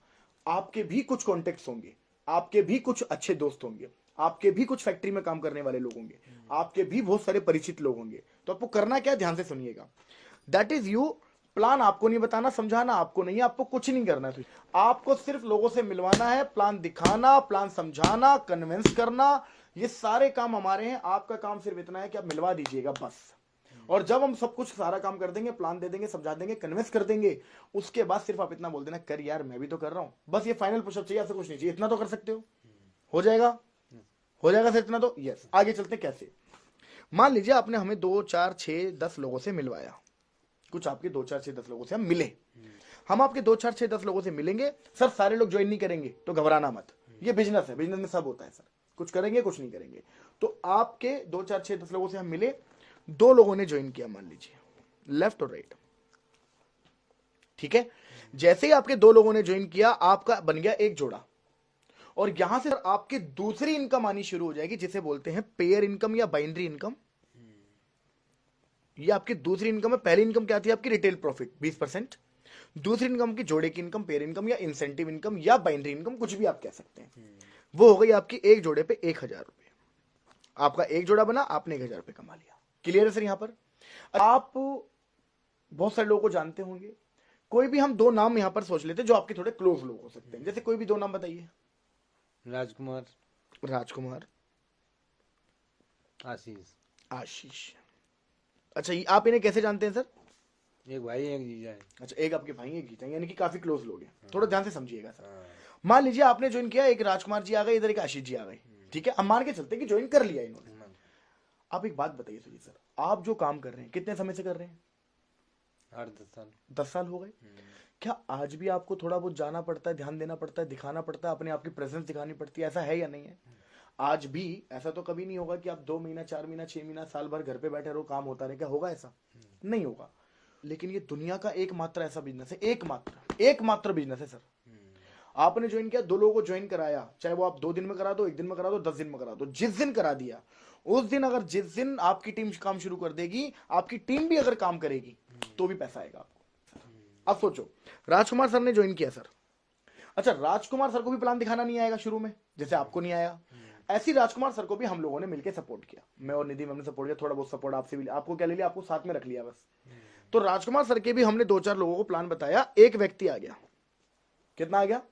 आपके भी कुछ कॉन्टेक्ट्स होंगे, आपके भी कुछ अच्छे दोस्त होंगे, आपके भी कुछ फैक्ट्री में काम करने वाले लोग होंगे, आपके भी बहुत सारे परिचित लोग होंगे। तो आपको करना क्या है, ध्यान से सुनिएगा। दैट इज यू, प्लान आपको नहीं बताना, समझाना आपको नहीं है, आपको कुछ नहीं करना है, आपको सिर्फ लोगों से मिलवाना है, प्लान दिखाना, प्लान समझाना, कन्विंस करना, ये सारे काम हमारे हैं। आपका काम सिर्फ इतना है कि आप मिलवा दीजिएगा बस। और जब हम सब कुछ सारा काम कर देंगे, प्लान दे देंगे, समझा देंगे, कन्विंस कर देंगे, उसके बाद सिर्फ आप इतना बोल देना, कर यार मैं भी तो कर रहा हूं, बस ये फाइनल पुशअप चाहिए, आपसे कुछ नहीं चाहिए, इतना तो कर सकते हो जाएगा, हो जाएगा सर इतना तो। यस, आगे चलते कैसे। मान लीजिए आपने हमें 2, 4, 6, 10 लोगों से मिलवाया, कुछ आपके 2, 4, 6, 10 लोगों से हम मिले, हम आपके 2, 4, 6, 10 लोगों से मिलेंगे सर। सारे लोग ज्वाइन नहीं करेंगे तो घबराना मत, ये बिजनेस है, बिजनेस में सब होता है सर, कुछ करेंगे कुछ नहीं करेंगे। तो आपके 2, 4, 6, 10 लोगों से हम मिले, 2 लोगों ने ज्वाइन किया मान लीजिए, लेफ्ट और राइट, ठीक है। जैसे ही आपके 2 लोगों ने ज्वाइन किया, आपका बन गया एक जोड़ा, और यहां से आपकी दूसरी इनकम आनी शुरू हो जाएगी, जिसे बोलते हैं पेयर इनकम या बाइनरी इनकम। ये आपकी दूसरी इनकम है। पहली इनकम क्या थी आपकी, रिटेल प्रॉफिट 20%, दूसरी इनकम की जोड़े की इनकम, पेयर इनकम या इंसेंटिव इनकम या बाइनरी इनकम, कुछ भी आप कह सकते हैं। वो हो गई आपकी एक जोड़े पे 1,000 रुपए। आपका एक जोड़ा बना, आपने 1,000 रुपए कमा लिया। क्लियर है सर? यहां पर आप बहुत सारे लोगों को जानते होंगे, कोई भी हम 2 नाम यहां पर सोच लेते जो आपके थोड़े क्लोज लोग हो सकते हैं। जैसे कोई भी 2 नाम बताइए। राजकुमार, राजकुमार, आशीष। आशीष। अच्छा, आप इन्हें कैसे जानते हैं सर? एक भाई एक जीजा है। अच्छा, एक आपके भाई एक जीता, यानी कि काफी क्लोज लोग हैं। थोड़ा ध्यान से समझिएगा सर। मान लीजिए आपने ज्वाइन किया, एक राजकुमार जी आ गए, इधर एक आशीष जी आ गए, ठीक है। अब मान के चलते कि ज्वाइन कर लिया इन्होंने। आप एक बात बताइए सर, आप जो काम कर रहे हैं कितने समय से कर रहे हैं? 8-10 साल। 10 साल हो गए। क्या आज भी आपको थोड़ा बहुत जाना पड़ता है, ध्यान देना पड़ता है, दिखाना पड़ता है, अपने आप की प्रेजेंस दिखानी पड़ती है, ऐसा है या नहीं है? आज भी ऐसा तो कभी नहीं होगा कि आप 2 महीना, 4 महीना, 6 महीना, साल भर घर पे बैठे रहो, काम होता रहे, क्या होगा ऐसा? नहीं होगा। लेकिन ये दुनिया का एकमात्र ऐसा बिजनेस है, एकमात्र बिजनेस है सर। आपने ज्वाइन किया, 2 लोगों को ज्वाइन कराया, चाहे वो आप 2 दिन में करा दो, 1 दिन में करा दो, 10 दिन में करा दो, जिस दिन करा दिया उस दिन, अगर जिस दिन आपकी टीम काम शुरू कर देगी, आपकी टीम भी अगर काम करेगी तो भी पैसा आएगा आपको। अब सोचो, राजकुमार सर ने ज्वाइन किया सर, अच्छा राजकुमार सर को भी प्लान दिखाना नहीं आएगा शुरू में, जैसे आपको नहीं आया, ऐसी राजकुमार सर को भी हम लोगों ने मिलकर सपोर्ट किया, मैं और निधि मैम ने सपोर्ट किया, थोड़ा बहुत सपोर्ट आपसे भी, आपको क्या ले लिया, आपको साथ में रख लिया बस। तो राजकुमार सर के भी हमने 2-4 लोगों को प्लान बताया, एक व्यक्ति आ गया, कितना आ गया,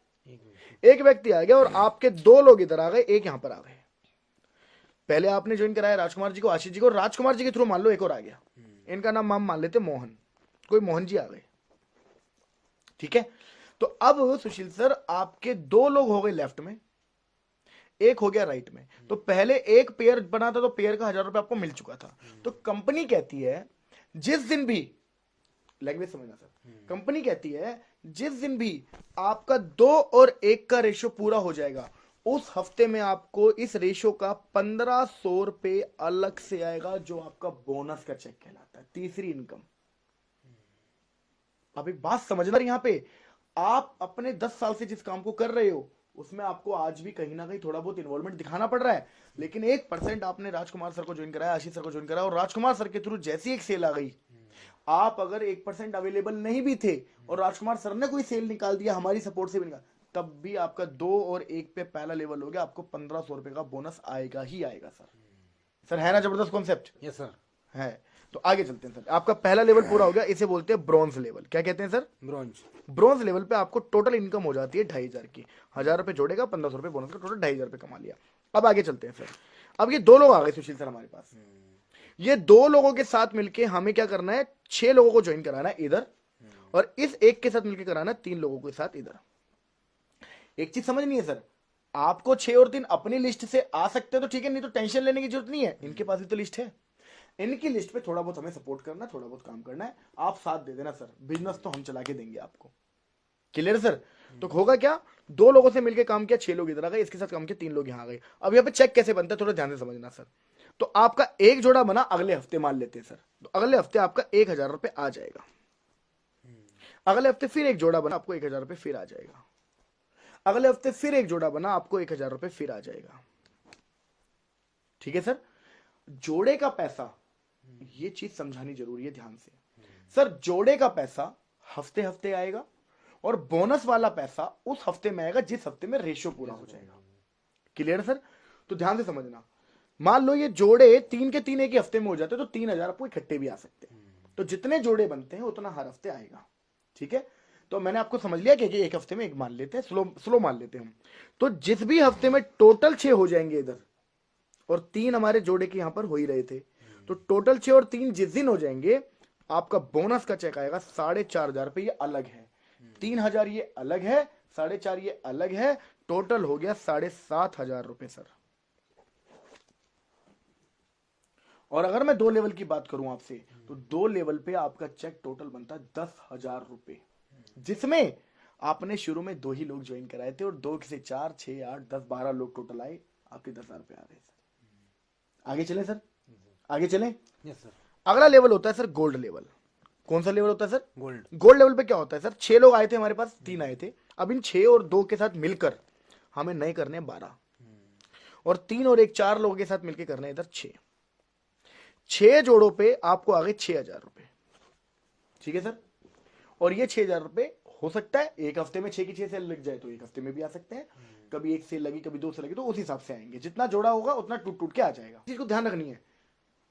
एक व्यक्ति आ गया, और आपके 2 लोग इधर आ गए, एक यहां पर आ गए। पहले आपने ज्वाइन कराया राजकुमार जी को, आशीष जी को, राजकुमार जी के थ्रू मान लो एक और आ गया, इनका नाम हम मान लेते मोहन, कोई मोहन जी आ गए, ठीक है। तो अब सुशील सर आपके 2 लोग हो गए लेफ्ट में, एक हो गया राइट में। तो पहले एक पेयर बना था, तो पेयर का 1000 रुपए आपको मिल चुका था। तो कंपनी कहती है जिस दिन भी, लैंग्वेज समझना सर, कंपनी कहती है जिस दिन भी आपका 2 और 1 का रेशो पूरा हो जाएगा, उस हफ्ते में आपको इस रेशो का 1500 रुपए अलग से आएगा, जो आपका बोनस का चेक कहलाता है, तीसरी इनकम। अब एक बात समझना, यहां पे आप अपने 10 साल से जिस काम को कर रहे हो उसमें आपको आज भी कहीं ना कहीं थोड़ा बहुत इन्वॉल्वमेंट दिखाना पड़ रहा है, लेकिन 1% आपने राजकुमार सर को ज्वाइन कराया, आशीष सर को ज्वाइन कराया, और राजकुमार सर के थ्रू जैसी एक सेल आ गई, आप अगर 1% अवेलेबल नहीं भी थे और राजकुमार सर ने कोई सेल निकाल दिया, हमारी सपोर्ट से भी निकाल, तब भी आपका 2 और 1 पे पहला लेवल हो गया, आपको 1500 रुपए का बोनस आएगा ही आएगा सर। सर है ना जबरदस्त कॉन्सेप्ट? Yes sir. है। तो आगे चलते हैं सर, आपका पहला लेवल पूरा हो गया, इसे बोलते हैं ब्रॉन्ज लेवल। क्या कहते हैं सर? ब्रॉन्ज। ब्रॉन्ज लेवल पे आपको टोटल इनकम हो जाती है 2500 की, 1000 रुपए जोड़ेगा, 1500 रुपए बोनस का, टोटल 2500 रुपए कमा लिया। अब आगे चलते हैं सर, अब ये 2 लोग आ गए सुशील सर हमारे पास, ये 2 लोगों के साथ मिलके हमें क्या करना है, 6 लोगों को ज्वाइन कराना है इधर, और इस एक के साथ मिलकर कराना है 3 लोगों के साथ इधर। एक चीज समझनी है सर, आपको 6 और 3 अपनी लिस्ट से आ सकते हैं तो ठीक है, नहीं तो टेंशन लेने की जरूरत नहीं है, इनके पास भी तो लिस्ट है, इनकी लिस्ट पे थोड़ा बहुत हमें सपोर्ट करना है, थोड़ा बहुत काम करना है, आप साथ दे देना सर, बिजनेस तो हम चला के देंगे आपको। Clear sir? तो होगा क्या, 2 लोगों से मिलकर काम किया, 6 लोग इधर आ गए, इसके साथ काम किया, 3 लोग यहां आ गए। अब यहाँ पे चेक कैसे बनता है थोड़ा ध्यान से समझना सर। तो आपका एक जोड़ा बना अगले हफ्ते, मान लेते हैं सर, तो अगले हफ्ते आपका 1000 रुपए आ जाएगा, अगले हफ्ते फिर एक जोड़ा बना, आपको 1000 रुपए फिर आ जाएगा, अगले हफ्ते फिर एक जोड़ा बना, आपको 1000 रुपए फिर आ जाएगा। ठीक है सर? जोड़े का पैसा, ये चीज समझानी जरूरी है ध्यान से सर, जोड़े का पैसा हफ्ते हफ्ते आएगा, और बोनस वाला पैसा उस हफ्ते में आएगा जिस हफ्ते में रेशियो पूरा हो जाएगा। Clear sir? तो ध्यान से समझना, मान लो ये जोड़े 3 के 3 एक ही हफ्ते में हो जाते तो 3000 आपको इकट्ठे भी आ सकते हैं, तो जितने जोड़े बनते हैं उतना हर हफ्ते आएगा। ठीक है? तो मैंने आपको समझ लिया कि एक हफ्ते में एक मान लेते हैं, स्लो मान लेते हैं हम। तो जिस भी हफ्ते में टोटल 6 हो जाएंगे इधर, और 3 हमारे जोड़े के यहां पर हो ही रहे थे, तो टोटल 6 और 3 जिस दिन हो जाएंगे, आपका बोनस का चेक आएगा 4500 रुपए, ये अलग है, 3000 ये अलग है, 4500 ये अलग है, टोटल हो गया 7500 रुपए सर। और अगर मैं 2 लेवल की बात करूं आपसे, तो 2 लेवल पे आपका चेक टोटल बनता है 10,000 रुपए, जिसमें आपने शुरू में 2 ही लोग ज्वाइन कराए थे, और 2 से 4, 6, 8, 10, 12 लोग टोटल आए, आपके 10,000 रुपए आ गए सर। आगे चले सर, आगे चले। Yes sir. अगला लेवल होता है सर गोल्ड लेवल। कौन सा लेवल होता है सर? गोल्ड। गोल्ड लेवल पे क्या होता है सर, 6 लोग आए थे हमारे पास, 3 आए थे, अब इन 6 और 2 के साथ मिलकर हमें नए करने हैं 12, और 3 और 1 4 लोगों के साथ मिलकर करने हैं इधर 6 जोड़ों पे आपको आ गए 6000 रुपए। ठीक है सर? और ये 6000 रुपए हो सकता है एक हफ्ते में 6 की 6 सेल लग जाए तो एक हफ्ते में भी आ सकते हैं, कभी 1 सेल लगी, कभी 2 सेल लगी, तो उस हिसाब से आएंगे, जितना जोड़ा होगा उतना टूट टूट के आ जाएगा। चीज को ध्यान रखनी है,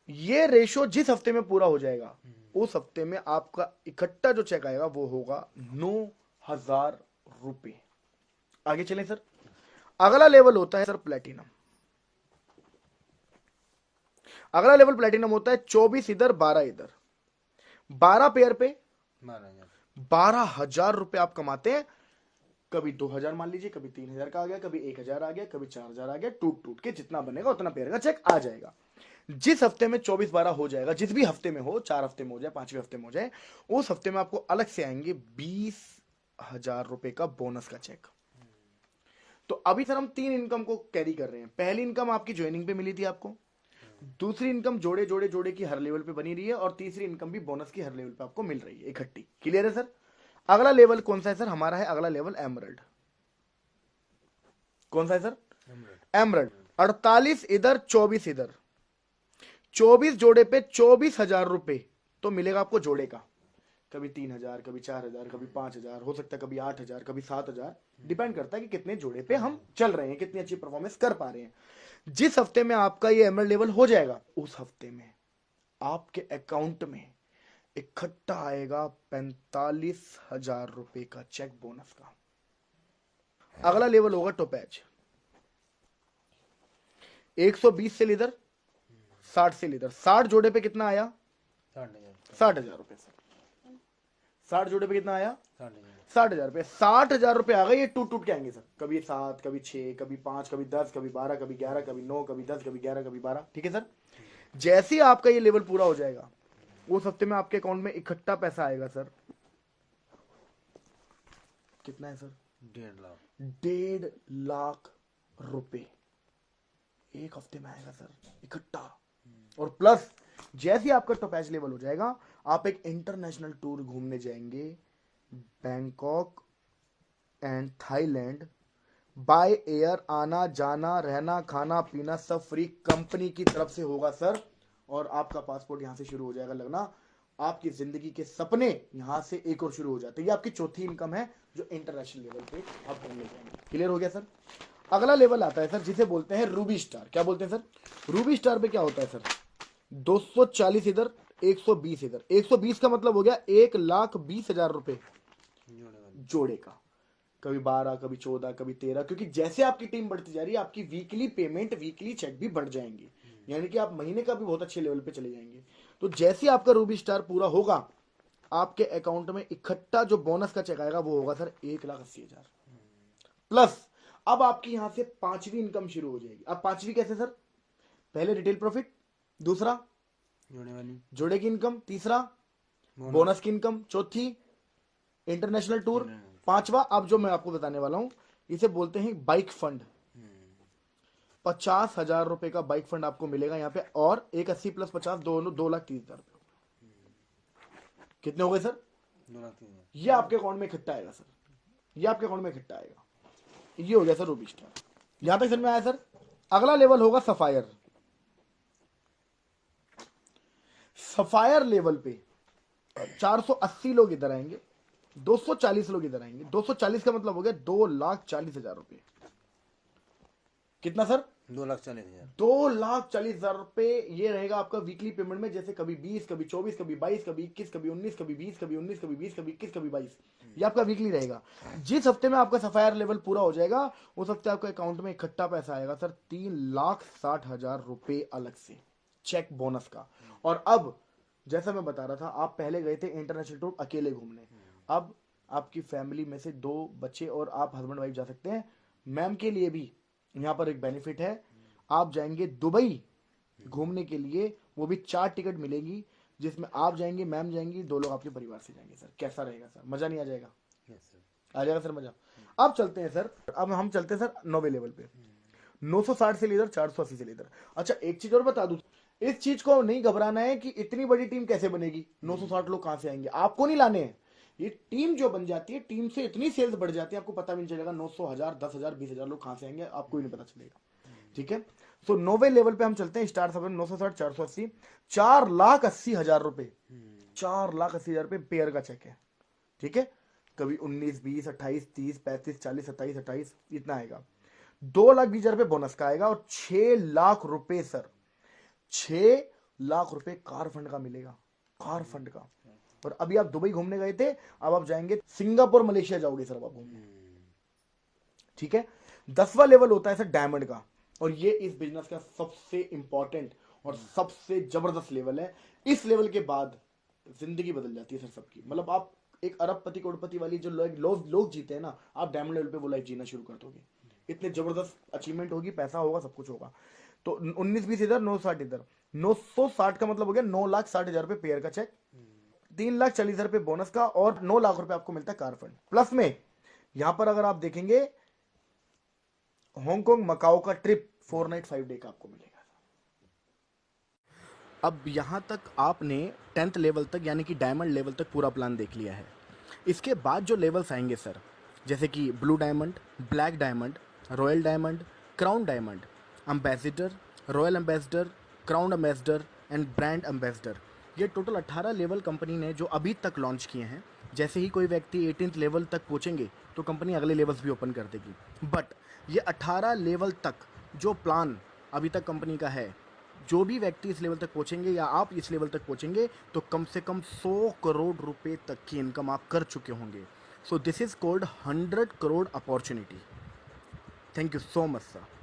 ये रेशो जिस हफ्ते में पूरा हो जाएगा, उस हफ्ते में आपका इकट्ठा जो चेक आएगा वो होगा 9000 रुपए। आगे चलें सर, अगला लेवल होता है सर प्लेटिनम। अगला लेवल प्लेटिनम होता है 24 इधर 12 इधर, 12 पेयर पे 12,000 रुपए आप कमाते हैं। कभी 2000 मान लीजिए, कभी 3000 का आ गया, कभी 1000 आ गया, कभी 4000 आ गया, टूट टूट के जितना बनेगा उतना पेयर का चेक आ जाएगा। जिस हफ्ते में 24-12 हो जाएगा, जिस भी हफ्ते में हो, 4 हफ्ते में हो जाए, 5वें हफ्ते में हो जाए, उस हफ्ते में आपको अलग से आएंगे 20,000 रुपए का बोनस का चेक। तो अभी सर हम 3 इनकम को कैरी कर रहे हैं। पहली इनकम आपकी ज्वाइनिंग पे मिली थी आपको, दूसरी इनकम जोड़े जोड़े जोड़े की हर लेवल पे बनी रही है, और तीसरी इनकम भी बोनस की हर लेवल पे आपको मिल रही है इकट्ठी। क्लियर है सर? अगला लेवल कौन सा है सर? हमारा है अगला लेवल एमरल्ड। कौन सा है सर? एमरल्ड। 48 इधर 24 इधर, 24 जोड़े पे 24,000 रुपए तो मिलेगा आपको जोड़े का। कभी 3,000, कभी 4,000, कभी 5,000, हो सकता है कभी 8,000, कभी 7,000, डिपेंड करता है कि कितने जोड़े पे हम चल रहे हैं, कितनी अच्छी परफॉर्मेंस कर पा रहे हैं। जिस हफ्ते में आपका ये एमरल्ड लेवल हो जाएगा, उस हफ्ते में आपके अकाउंट में इकट्ठा आएगा 45,000 रुपए का चेक बोनस का। अगला लेवल होगा टोपैज। 120 से लीडर, 60 से लीडर। 60 जोड़े पे कितना आया? 60,000। 60,000 रुपए सर। 60 जोड़े पे कितना आया? 60,000। 60,000 रुपए। 60,000 रुपए आ गए, ये टूट टूट के आएंगे सर। कभी 7, कभी 6, कभी 5, कभी 10, कभी 12, कभी 11, कभी 9, कभी 10, कभी 11, कभी 12। ठीक है सर? जैसे ही आपका ये लेवल पूरा हो जाएगा, उस हफ्ते में आपके अकाउंट में इकट्ठा पैसा आएगा सर। कितना है सर? 1.5 लाख। 1.5 लाख रुपए एक हफ्ते में आएगा सर इकट्ठा। और प्लस जैसे ही आपका टॉपैच लेवल हो जाएगा, आप एक इंटरनेशनल टूर घूमने जाएंगे, Bangkok and Thailand, by air. आना जाना रहना खाना पीना सब फ्री कंपनी की तरफ से होगा सर। और आपका पासपोर्ट यहां से शुरू हो जाएगा लगना। आपकी जिंदगी के सपने यहां से एक और शुरू हो जाते हैं। ये आपकी चौथी इनकम है जो इंटरनेशनल लेवल पे आप करने जाएंगे। क्लियर हो गया सर? अगला लेवल आता है सर जिसे बोलते हैं रूबी स्टार। क्या बोलते हैं सर? रूबी स्टार पे क्या होता है सर? 240 इधर, 120 इधर। 120 का मतलब हो गया 1,20,000 रुपए जोड़े का। कभी 12, कभी 14, कभी 13, क्योंकि जैसे आपकी टीम बढ़ती जा रही है, आपकी वीकली पेमेंट, वीकली चेक भी बढ़ जाएंगे, यानी कि आप महीने का भी बहुत अच्छे लेवल पे चले जाएंगे। तो जैसे आपका रूबी स्टार पूरा होगा, आपके अकाउंट में इकट्ठा जो बोनस का चेक आएगा वो होगा सर 1,80,000 प्लस। अब आपकी यहां से पांचवी इनकम शुरू हो जाएगी। अब पांचवी कैसे सर? पहले रिटेल प्रॉफिट, दूसरा जोड़े वाली, जोड़े की इनकम, तीसरा बोनस की इनकम, चौथी इंटरनेशनल टूर, पांचवा अब जो मैं आपको बताने वाला हूं इसे बोलते हैं बाइक फंड। 50,000 रुपए का बाइक फंड आपको मिलेगा यहाँ पे। और 180 प्लस 50 दोनों 2,30,000 रुपए। कितने हो गए सर? 2,30,000। ये आपके अकाउंट में इकट्ठा आएगा सर। ये आपके अकाउंट में इकट्ठा आएगा। ये हो गया सर रूबी स्टार। यहां तक समझ में आया सर? अगला लेवल होगा सफायर। सफायर लेवल पे 480 लोग इधर आएंगे, 240 लोग इधर आएंगे। 240 का मतलब हो गया 2,40,000 रुपए। कितना सर? 2,40,000। 2,40,000 रुपए ये रहेगा आपका वीकली पेमेंट में। जैसे कभी 20, कभी 24, कभी 22, कभी 21, कभी 19, कभी 20, कभी 19, कभी 20, कभी 21, कभी 22। ये आपका वीकली रहेगा। जिस हफ्ते में आपका सफायर लेवल पूरा हो जाएगा, उस हफ्ते आपके अकाउंट में इकट्ठा पैसा आएगा सर 3,60,000 रुपए अलग से चेक बोनस का। और अब जैसा मैं बता रहा था, आप पहले गए थे इंटरनेशनल टूर अकेले घूमने, अब आपकी फैमिली में से 2 बच्चे और आप हस्बैंड वाइफ जा सकते हैं। मैम के लिए भी यहाँ पर एक बेनिफिट है, आप जाएंगे दुबई घूमने के लिए, वो भी 4 टिकट मिलेगी, जिसमें आप जाएंगे, मैम जाएंगी, 2 लोग आपके परिवार से जाएंगे। सर कैसा रहेगा सर? मजा नहीं आ जाएगा? आ जाएगा सर मजा। अब चलते हैं सर, अब हम चलते हैं सर 9वें लेवल पे। 960 से लीडर, 480 से लीडर। अच्छा एक चीज और बता दूं, इस चीज को नहीं घबराना है कि इतनी बड़ी टीम कैसे बनेगी, 960 लोग कहां से आएंगे, आपको नहीं लाने हैं। ये टीम जो बन जाती है, टीम से इतनी सेल्स बढ़ जाती है, आपको पता भी नहीं चलेगा 900, 1,000, 10,000, 20,000 लोग कहां से आएंगे, आपको ही नहीं पता चलेगा। ठीक है? सो 9वें लेवल पे हम चलते हैं। स्टार सब 960, 480, 4,80,000 रुपए। 4,80,000 रुपए पेयर का चेक है। ठीक है? कभी 19, 20, 28, 30, 35, 40, 27, 28 इतना आएगा। 2,20,000 रुपए बोनस का आएगा। और 6 लाख रुपए सर, 6 लाख रुपए कार फंड का मिलेगा, कार फंड का। और अभी आप दुबई घूमने गए थे, अब आप जाएंगे सिंगापुर, मलेशिया जाओगे सर आप घूमने। ठीक है? 10वां लेवल होता है सर डायमंड का, और ये इस बिजनेस का सबसे इंपॉर्टेंट और सबसे जबरदस्त लेवल है। इस लेवल के बाद जिंदगी बदल जाती है सर सबकी। मतलब आप एक अरबपति करोड़पति वाली जो लोग जीते हैं ना, आप डायमंड लेवल पे वो लाइफ जीना शुरू कर दोगे। इतने जबरदस्त अचीवमेंट होगी, पैसा होगा, सब कुछ होगा। तो 19-20 इधर, 960 इधर। 960 का मतलब हो गया 9,60,000 रुपए पेयर का चेक, 3,40,000 रुपए बोनस का, और 9 लाख रुपए आपको मिलता है कार फंड। प्लस में यहां पर अगर आप देखेंगे, हांगकांग मकाओ का ट्रिप 4 नाइट 5 डे का आपको मिलेगा। अब यहाँ तक आपने 10th लेवल तक यानी कि डायमंड लेवल तक पूरा प्लान देख लिया है। इसके बाद जो लेवल्स आएंगे सर, जैसे कि blue diamond, black diamond, royal diamond, crown diamond, ambassador, royal ambassador, crown ambassador and brand ambassador, ये टोटल 18 लेवल कंपनी ने जो अभी तक लॉन्च किए हैं। जैसे ही कोई व्यक्ति 18th लेवल तक पहुँचेंगे तो कंपनी अगले लेवल्स भी ओपन कर देगी। बट ये 18 लेवल तक जो प्लान अभी तक कंपनी का है, जो भी व्यक्ति इस लेवल तक पहुंचेंगे या आप इस लेवल तक पहुंचेंगे तो कम से कम 100 करोड़ रुपए तक की इनकम आप कर चुके होंगे। So this is called 100 crore opportunity. Thank you so much sir.